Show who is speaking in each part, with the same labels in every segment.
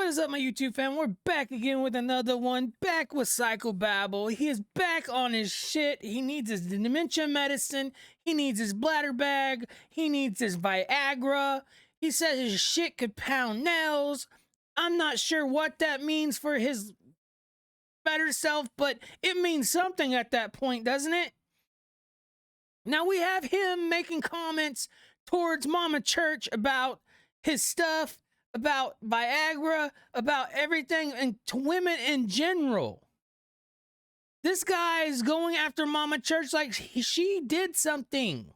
Speaker 1: What is up, my YouTube fam? We're back again with another one. Back with Psychobabble. He is back on his shit. He needs his dementia medicine. He needs his bladder bag. He needs his Viagra. He says his shit could pound nails. I'm not sure what that means for his better self, but it means something at that point, doesn't it? Now we have him making comments towards Mama Church about his stuff, about Viagra, about everything, and to women in general. This guy is going after Mama Church like she did something.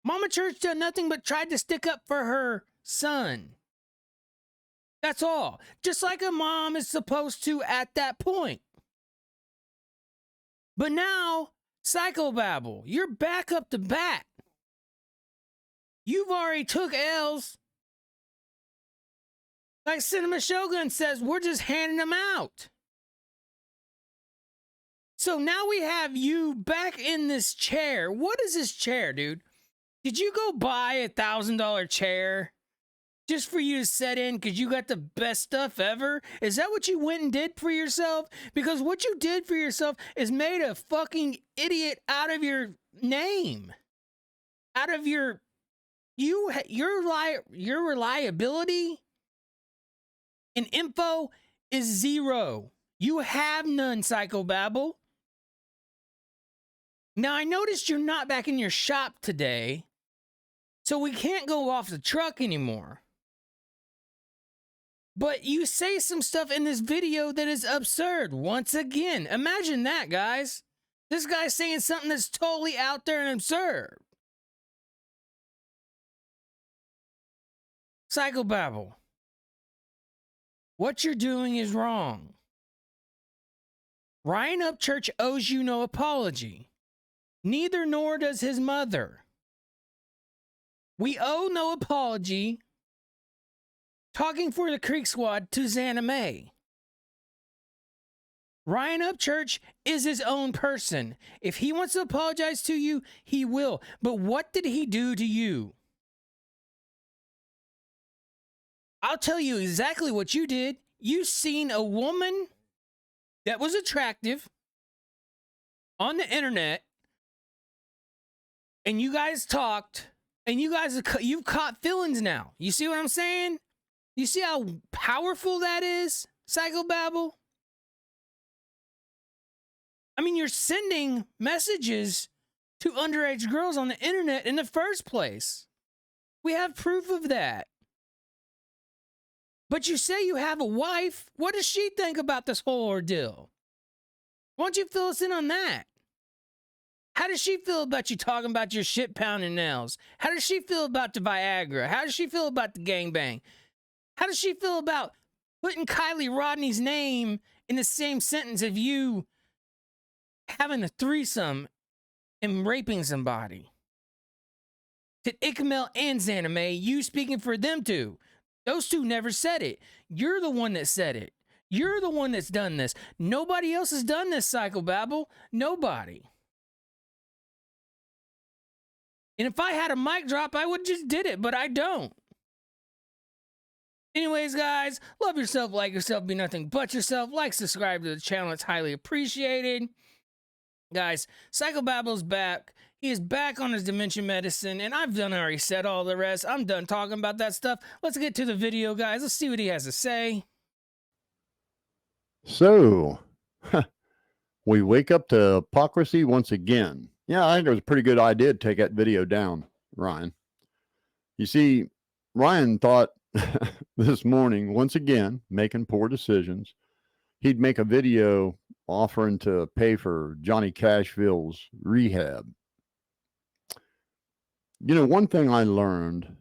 Speaker 1: Mama Church did nothing but tried to stick up for her son. That's all. Just like a mom is supposed to at that point. But now, Psychobabble, you're back up to bat. You've already took L's. Like Cinema Shogun says, we're just handing them out. So now we have you back in this chair. What is this chair, dude? Did you go buy a $1,000 chair just for you to sit in because you got the best stuff ever? Is that what you went and did for yourself? Because what you did for yourself is made a fucking idiot out of your name. Out of your reliability and info is zero. You have none, Psychobabble. Now, I noticed you're not back in your shop today, so we can't go off the truck anymore. But you say some stuff in this video that is absurd. Once again, imagine that, guys. This guy's saying something that's totally out there and absurd. Psychobabble. What you're doing is wrong. Ryan Upchurch owes you no apology. Neither nor does his mother. We owe no apology. Talking for the Creek Squad to Xana May. Ryan Upchurch is his own person. If he wants to apologize to you, he will. But what did he do to you? I'll tell you exactly what you did. You seen a woman that was attractive on the internet, and you guys talked, and you've caught feelings now. You see what I'm saying? You see how powerful that is, Psychobabble? I mean, you're sending messages to underage girls on the internet in the first place. We have proof of that. But you say you have a wife. What does she think about this whole ordeal? Why don't you fill us in on that? How does she feel about you talking about your shit pounding nails? How does she feel about the Viagra? How does she feel about the gangbang? How does she feel about putting Kylie Rodney's name in the same sentence of you having a threesome and raping somebody? To Ickamel and Xana May, you speaking for them two. Those two never said it. You're the one that said it. You're the one that's done this. Nobody else has done this, Psychobabble. Nobody. And if I had a mic drop, I would just did it, but I don't. Anyways, guys, love yourself, like yourself, be nothing but yourself. Like, subscribe to the channel. It's highly appreciated. Guys, Psychobabble's back. He is back on his dementia medicine, and I've already said all the rest. I'm done talking about that stuff. Let's get to the video, guys. Let's see what he has to say.
Speaker 2: So, we wake up to hypocrisy once again. Yeah, I think it was a pretty good idea to take that video down, Ryan. You see, Ryan thought this morning, once again, making poor decisions, he'd make a video offering to pay for Johnny Cashville's rehab. You know, one thing I learned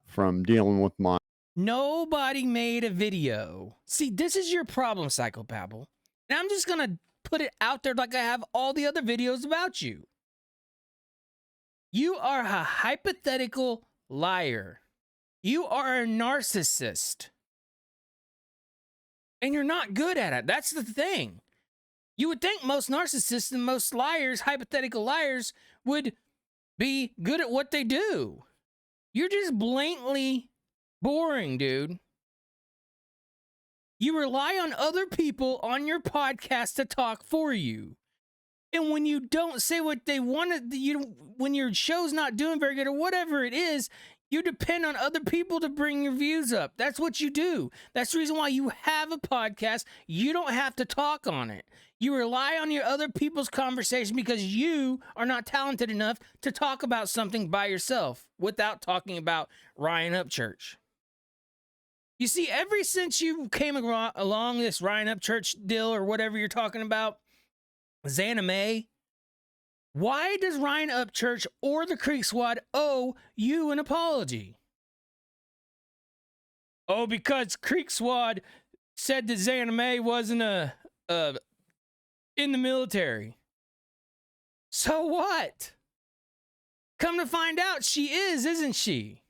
Speaker 2: from dealing with my...
Speaker 1: Nobody made a video. See, this is your problem, Psychobabble. And I'm just going to put it out there like I have all the other videos about you. You are a hypothetical liar. You are a narcissist. And you're not good at it. That's the thing. You would think most narcissists and most liars, hypothetical liars, would be good at what they do. You're just blatantly boring, dude. You rely on other people on your podcast to talk for you. And when you don't say what they wanted, when your show's not doing very good or whatever it is, you depend on other people to bring your views up. That's what you do. That's the reason why you have a podcast. You don't have to talk on it. You rely on your other people's conversation because you are not talented enough to talk about something by yourself without talking about Ryan Upchurch. You see, ever since you came along this Ryan Upchurch deal or whatever you're talking about, Xana May, why does Ryan Upchurch or the Creek Squad owe you an apology? Oh, because Creek Squad said that Xana May wasn't in the military. So what? Come to find out, she is, isn't she?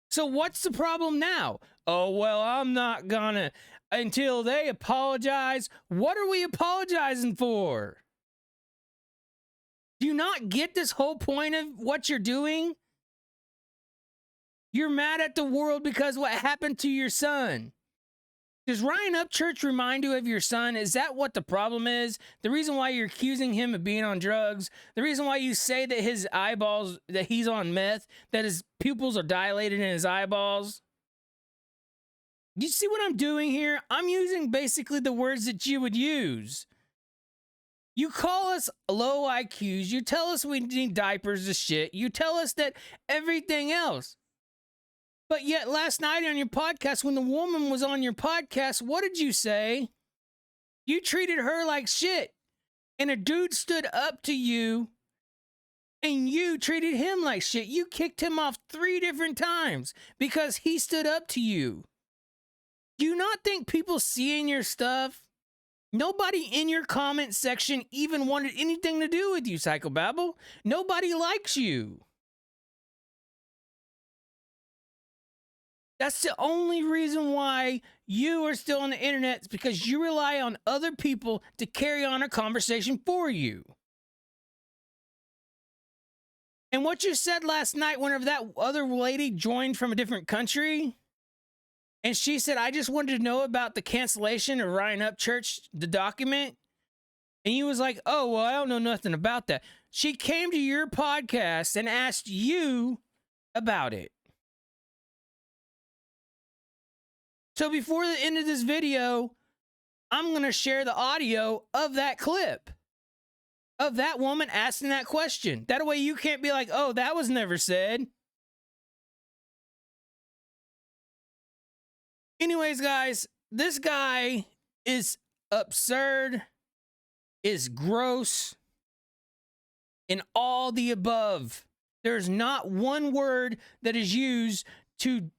Speaker 1: So what's the problem now? Oh, well, I'm not gonna until they apologize. What are we apologizing for? Do you not get this whole point of what you're doing? You're mad at the world because what happened to your son. Does Ryan Upchurch remind you of your son? Is that what the problem is? The reason why you're accusing him of being on drugs? The reason why you say that his eyeballs, that he's on meth, that his pupils are dilated in his eyeballs? You see what I'm doing here? I'm using basically the words that you would use. You call us low IQs. You tell us we need diapers to shit. You tell us that everything else. But yet last night on your podcast, when the woman was on your podcast, what did you say? You treated her like shit. And a dude stood up to you and you treated him like shit. You kicked him off 3 different times because he stood up to you. Do you not think people seeing your stuff? Nobody in your comment section even wanted anything to do with you, Psychobabble. Nobody likes you. That's the only reason why you are still on the internet, is because you rely on other people to carry on a conversation for you. And what you said last night whenever that other lady joined from a different country, and she said, I just wanted to know about the cancellation of Ryan Upchurch, the document. And you was like, oh, well, I don't know nothing about that. She came to your podcast and asked you about it. So before the end of this video, I'm going to share the audio of that clip of that woman asking that question. That way you can't be like, oh, that was never said. Anyways, guys, this guy is absurd, is gross, and all the above. There's not one word that is used to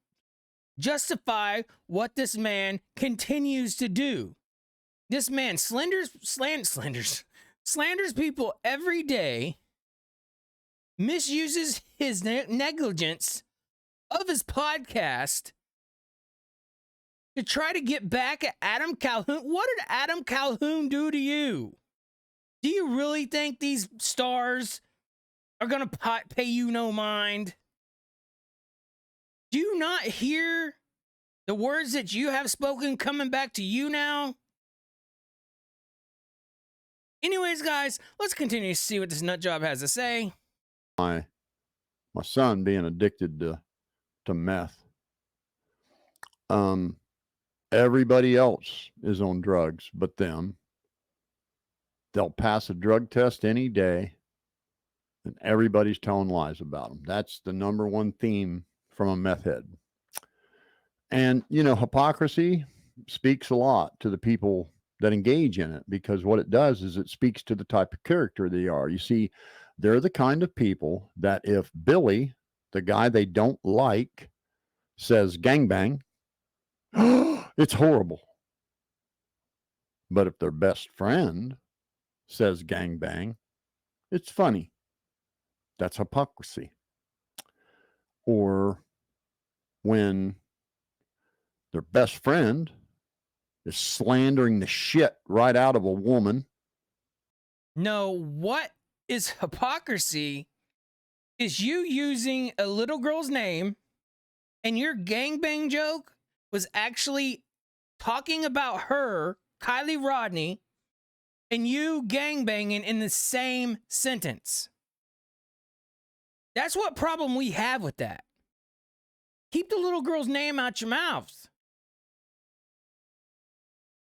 Speaker 1: justify what this man continues to do. This man slanders people every day, misuses his negligence of his podcast to try to get back at Adam Calhoun. What did Adam Calhoun do to you? Do you really think these stars are going to pay you no mind? Do you not hear the words that you have spoken coming back to you now? Anyways, guys, let's continue to see what this nut job has to say.
Speaker 2: My son being addicted to meth. Everybody else is on drugs but them. They'll pass a drug test any day, and everybody's telling lies about them. That's the number one theme from a meth head. And, you know, hypocrisy speaks a lot to the people that engage in it, because what it does is it speaks to the type of character they are. You see, they're the kind of people that if Billy, the guy they don't like, says gangbang, it's horrible. But if their best friend says gangbang, it's funny. That's hypocrisy. Or when their best friend is slandering the shit right out of a woman.
Speaker 1: No, what is hypocrisy is you using a little girl's name, and your gangbang joke was actually talking about her, Kylie Rodney, and you gangbanging in the same sentence. That's what problem we have with that. Keep the little girl's name out your mouth.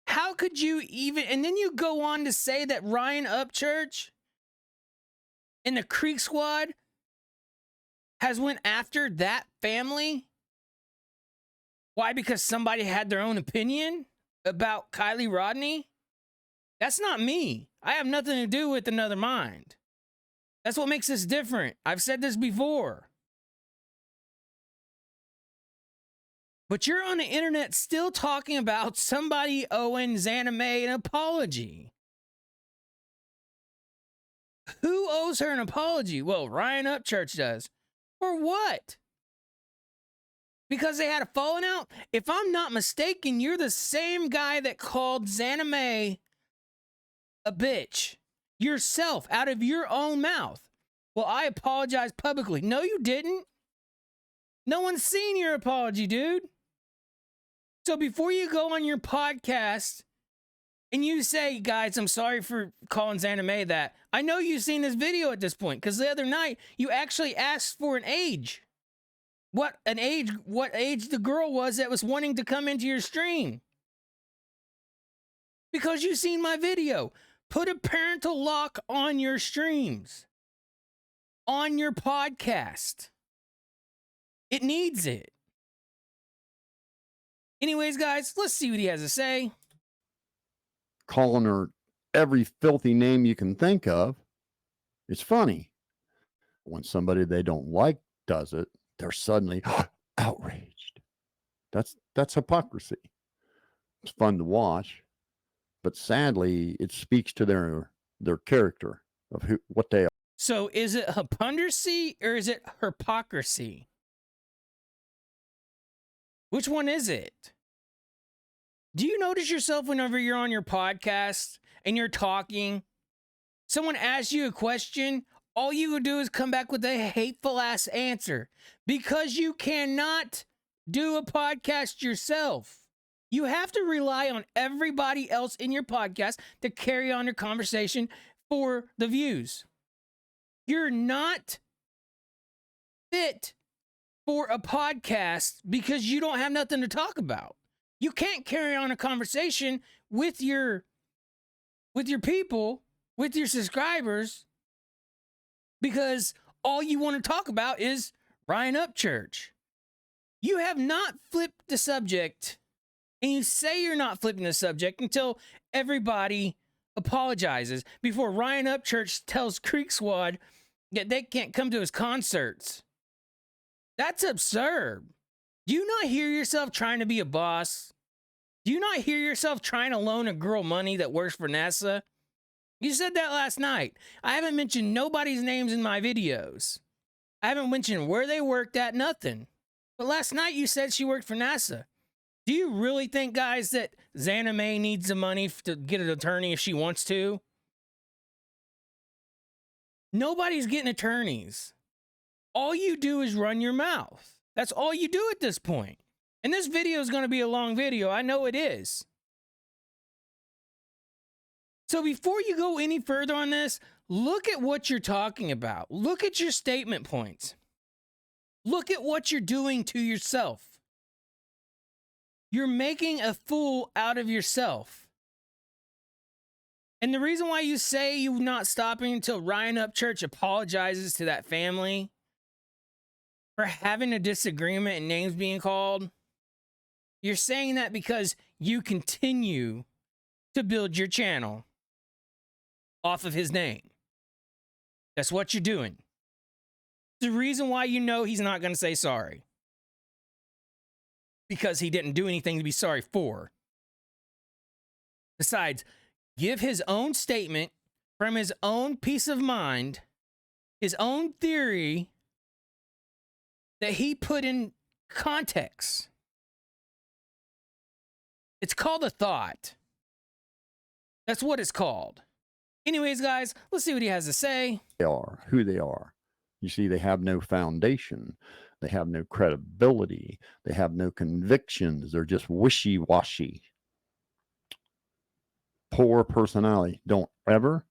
Speaker 1: How could you even, and then you go on to say that Ryan Upchurch and the Creek Squad has went after that family? Why? Because somebody had their own opinion about Kylie Rodney? That's not me. I have nothing to do with Another Mind. That's what makes us different. I've said this before. But you're on the internet still talking about somebody owing Xana May an apology. Who owes her an apology? Well, Ryan Upchurch does. For what? Because they had a falling out? If I'm not mistaken, you're the same guy that called Xana May a bitch yourself out of your own mouth. Well, I apologize publicly. No, you didn't. No one's seen your apology, dude. So before you go on your podcast and you say, guys, I'm sorry for calling Xana May that, I know you've seen this video at this point, because the other night you actually asked for an age. What age the girl was that was wanting to come into your stream. Because you've seen my video. Put a parental lock on your streams. On your podcast. It needs it. Anyways, guys, let's see what he has to say.
Speaker 2: Calling her every filthy name you can think of. It's funny. When somebody they don't like does it, they're suddenly outraged. That's hypocrisy. It's fun to watch, but sadly, it speaks to their character of what they are.
Speaker 1: So is it hypocrisy or is it hypocrisy? Which one is it? Do you notice yourself whenever you're on your podcast and you're talking, someone asks you a question, all you would do is come back with a hateful ass answer because you cannot do a podcast yourself. You have to rely on everybody else in your podcast to carry on your conversation for the views. You're not fit for a podcast because you don't have nothing to talk about. You can't carry on a conversation with your people, with your subscribers, because all you want to talk about is Ryan Upchurch. You have not flipped the subject, and you say you're not flipping the subject until everybody apologizes before Ryan Upchurch tells Creek Squad that they can't come to his concerts. That's absurd. Do you not hear yourself trying to be a boss? Do you not hear yourself trying to loan a girl money that works for NASA? You said that last night. I haven't mentioned nobody's names in my videos. I haven't mentioned where they worked at, nothing. But last night you said she worked for NASA. Do you really think, guys, that Xana May needs the money to get an attorney if she wants to? Nobody's getting attorneys. All you do is run your mouth. That's all you do at this point. And this video is going to be a long video. I know it is. So before you go any further on this, look at what you're talking about. Look at your statement points. Look at what you're doing to yourself. You're making a fool out of yourself. And the reason why you say you're not stopping until Ryan Upchurch apologizes to that family for having a disagreement and names being called, you're saying that because you continue to build your channel off of his name. That's what you're doing. The reason why you know he's not going to say sorry. Because he didn't do anything to be sorry for. Besides, give his own statement from his own peace of mind, his own theory that he put in context. It's called a thought. That's what it's called. Anyways, guys, let's see what he has to say.
Speaker 2: They are who they are. You see, they have no foundation. They have no credibility. They have no convictions. They're just wishy-washy. poor personality. Don't ever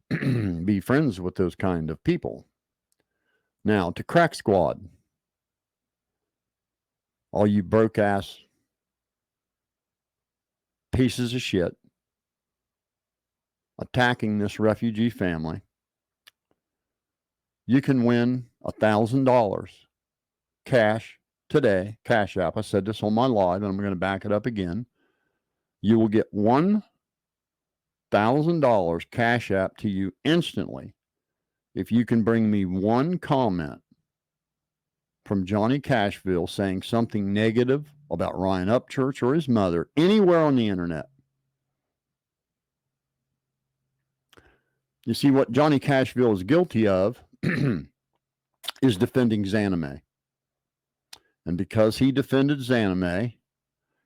Speaker 2: be friends with those kind of people. Now, to Crack Squad, all you broke ass pieces of shit attacking this refugee family, you can win $1,000 cash today, Cash App. I said this on my live, and I'm going to back it up again. You will get $1,000 Cash App to you instantly if you can bring me one comment from Johnny Cashville saying something negative about Ryan Upchurch or his mother anywhere on the internet. You see, what Johnny Cashville is guilty of is defending Zanime. And because he defended Zanime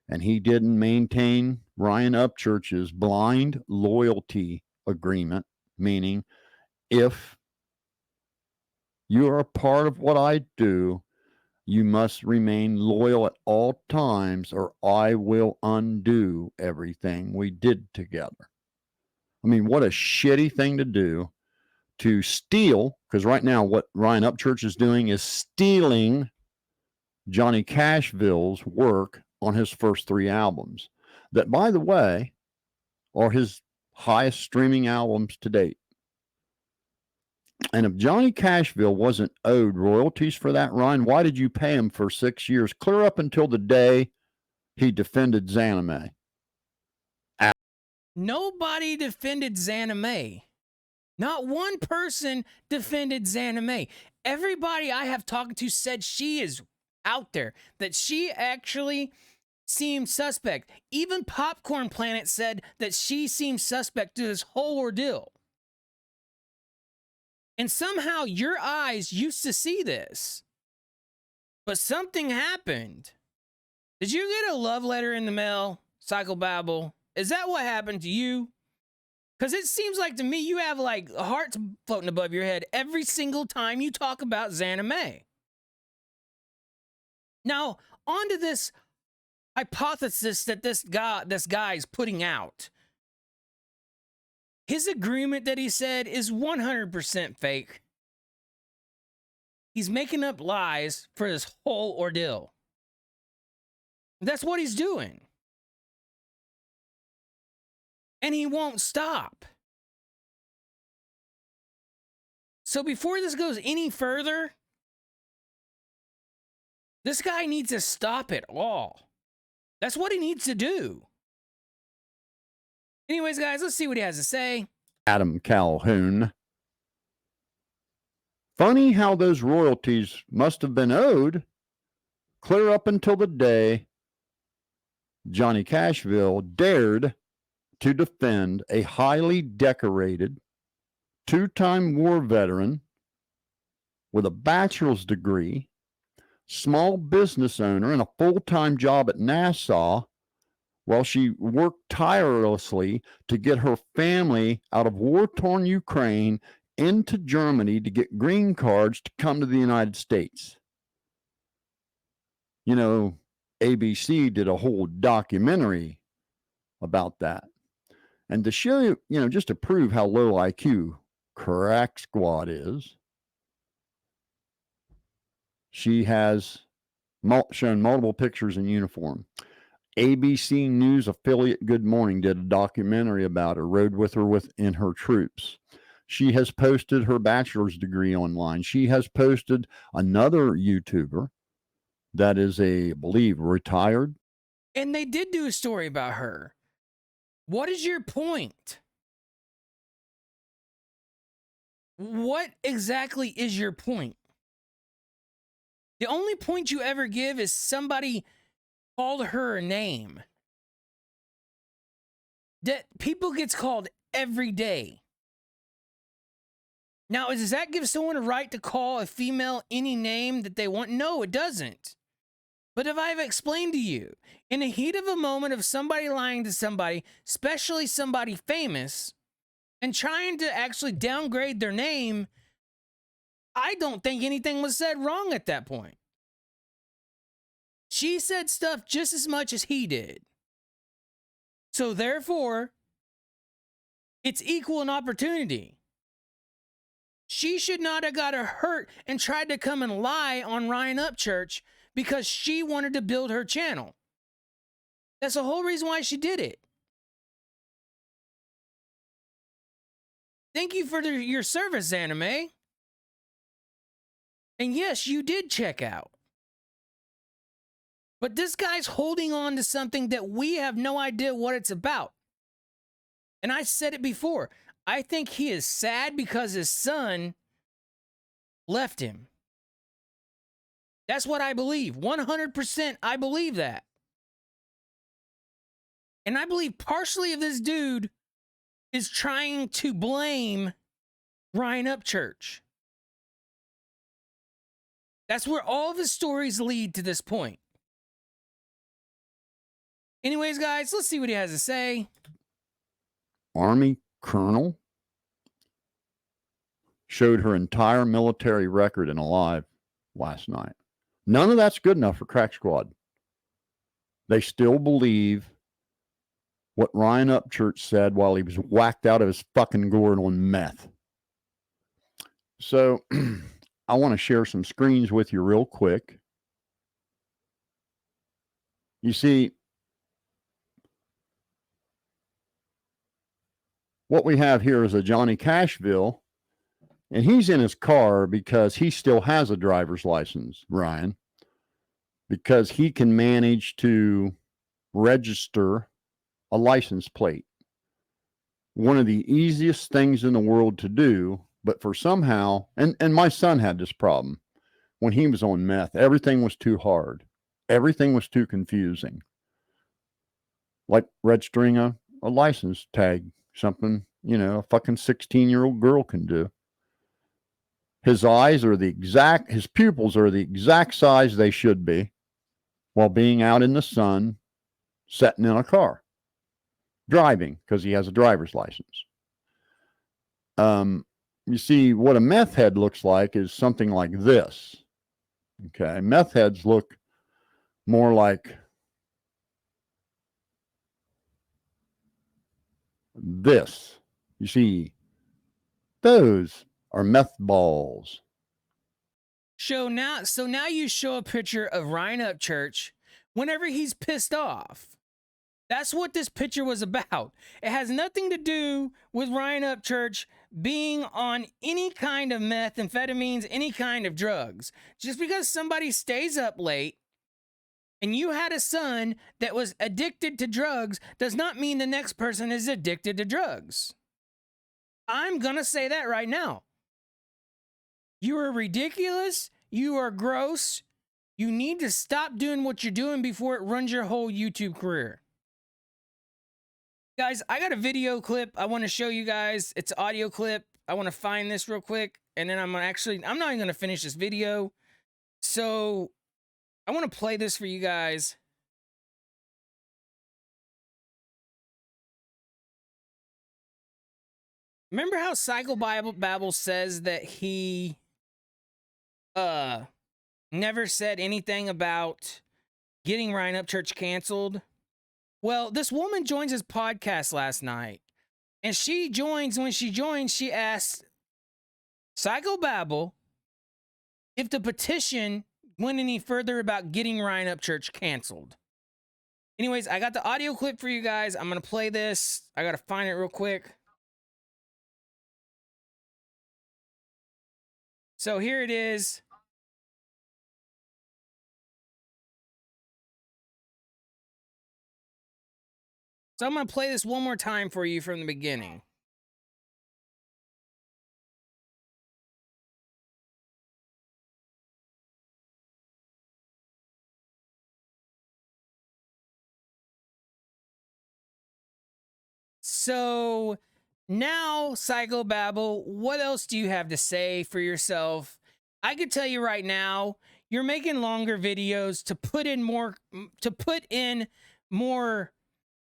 Speaker 2: and he didn't maintain Ryan Upchurch's blind loyalty agreement, meaning if you are a part of what I do, you must remain loyal at all times or I will undo everything we did together. I mean, what a shitty thing to do, to steal, because right now what Ryan Upchurch is doing is stealing Johnny Cashville's work on his first 3 albums that, by the way, are his highest streaming albums to date. And if Johnny Cashville wasn't owed royalties for that, Ryan, why did you pay him for 6 years, clear up until the day he defended Zanime?
Speaker 1: Nobody defended Zanime. Not one person defended Zanime. Everybody I have talked to said she is out there, that she actually seemed suspect. Even Popcorn Planet said that she seemed suspect to this whole ordeal. And somehow your eyes used to see this. But something happened. Did you get a love letter in the mail, Psychobabble? Is that what happened to you? Because it seems like to me you have like hearts floating above your head every single time you talk about Zanime. Now, onto this hypothesis that this guy's putting out. His agreement that he said is 100% fake. He's making up lies for this whole ordeal. That's what he's doing. And he won't stop. So before this goes any further, this guy needs to stop it all. That's what he needs to do. Anyways, guys, let's see what he has to say.
Speaker 2: Adam Calhoun. Funny how those royalties must have been owed clear up until the day Johnny Cashville dared to defend a highly decorated 2-time war veteran with a bachelor's degree, small business owner, and a full-time job at NASA, while she worked tirelessly to get her family out of war-torn Ukraine into Germany to get green cards to come to the United States. You know, ABC did a whole documentary about that. And to show you, just to prove how low IQ Crack Squad is, she has shown multiple pictures in uniform. ABC News affiliate Good Morning did a documentary about her, rode with her in her troops. She has posted her bachelor's degree online. She has posted another YouTuber that is I believe, retired.
Speaker 1: And they did do a story about her. What is your point? What exactly is your point? The only point you ever give is somebody called her a name. That people gets called every day. Now, does that give someone a right to call a female any name that they want? No, it doesn't. But if I've explained to you, in the heat of a moment of somebody lying to somebody, especially somebody famous, and trying to actually downgrade their name, I don't think anything was said wrong at that point. She said stuff just as much as he did. So therefore, It's equal in opportunity. She should not have got hurt and tried to come and lie on Ryan Upchurch because she wanted to build her channel. That's the whole reason why she did it. Thank you for your service, Anime. And yes, you did check out. But this guy's holding on to something that we have no idea what it's about. And I said it before. I think he is sad because his son left him. That's what I believe. 100% I believe that. And I believe partially of this dude is trying to blame Ryan Upchurch. That's where all of his stories lead to this point. Anyways, guys, let's see what he has to say.
Speaker 2: Army colonel showed her entire military record in a live last night. None of that's good enough for Crack Squad. They still believe what Ryan Upchurch said while he was whacked out of his fucking gourd on meth. So I want to share some screens with you real quick. You see, what we have here is a Johnny Cashville, and he's in his car because he still has a driver's license, Ryan, because he can manage to register a license plate. One of the easiest things in the world to do, but for somehow, and my son had this problem when he was on meth. Everything was too hard. Everything was too confusing. Like registering a license tag, something, a fucking 16-year-old girl can do. His eyes are his pupils are the exact size they should be while being out in the sun, sitting in a car, driving because he has a driver's license. You see, what a meth head looks like is something like this. Okay, meth heads look more like this. You see, those are meth balls.
Speaker 1: So now you show a picture of Ryan Upchurch whenever he's pissed off. That's what this picture was about. It has nothing to do with Ryan Upchurch being on any kind of methamphetamines, any kind of drugs. Just because somebody stays up late and you had a son that was addicted to drugs does not mean the next person is addicted to drugs. I'm going to say that right now. You are ridiculous. You are gross. You need to stop doing what you're doing before it runs your whole YouTube career. Guys, I got a video clip I want to show you guys. It's an audio clip. I want to find this real quick, and then I'm not even going to finish this video. So I want to play this for you guys. Remember how Psychobabble says that he never said anything about getting Ryan Upchurch canceled? Well, this woman joins his podcast last night, and when she joins, she asks Psychobabble if the petition went any further about getting Ryan Upchurch canceled. Anyways, I got the audio clip for you guys. I'm going to play this. I got to find it real quick. So here it is. So I'm going to play this one more time for you from the beginning. So now, Psychobabble, what else do you have to say for yourself? I could tell you right now, you're making longer videos to put in more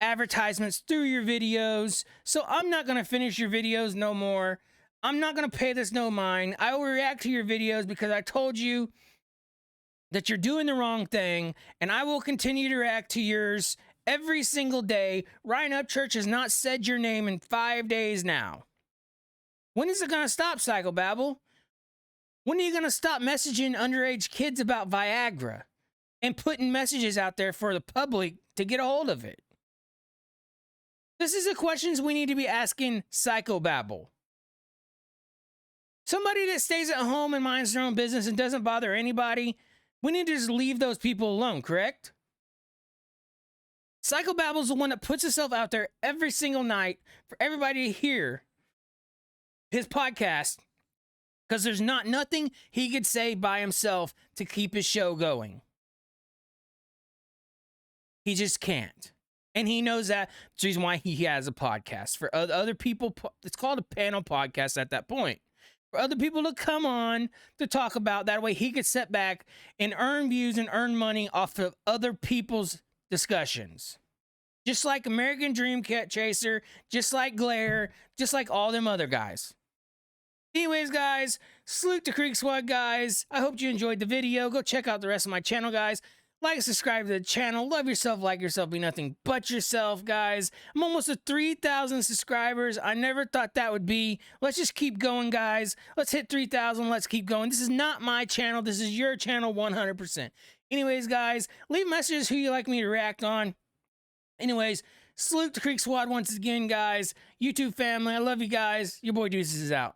Speaker 1: advertisements through your videos. So I'm not going to finish your videos no more. I'm not going to pay this no mind. I will react to your videos because I told you that you're doing the wrong thing, and I will continue to react to yours every single day. Ryan Upchurch has not said your name in 5 days now. When is it going to stop, Psychobabble? When are you going to stop messaging underage kids about Viagra and putting messages out there for the public to get a hold of it? This is the questions we need to be asking Psychobabble. Somebody that stays at home and minds their own business and doesn't bother anybody, we need to just leave those people alone, correct? Psychobabble's the one that puts himself out there every single night for everybody to hear his podcast, because there's nothing he could say by himself to keep his show going. He just can't. And he knows that. That's the reason why he has a podcast. For other people, it's called a panel podcast at that point. For other people to come on to talk about, that way he could sit back and earn views and earn money off of other people's discussions. Just like American Dream Chaser, just like Glare, just like all them other guys. Anyways, guys, salute to Creek Squad, guys. I hope you enjoyed the video. Go check out the rest of my channel, guys. Like and subscribe to the channel. Love yourself, like yourself, be nothing but yourself, guys. I'm almost at 3,000 subscribers. I never thought that would be. Let's just keep going, guys. Let's hit 3,000. Let's keep going. This is not my channel. This is your channel 100%. Anyways, guys, leave messages who you like me to react on. Anyways, salute to Creek Squad once again, guys. YouTube family, I love you guys. Your boy Deuces is out.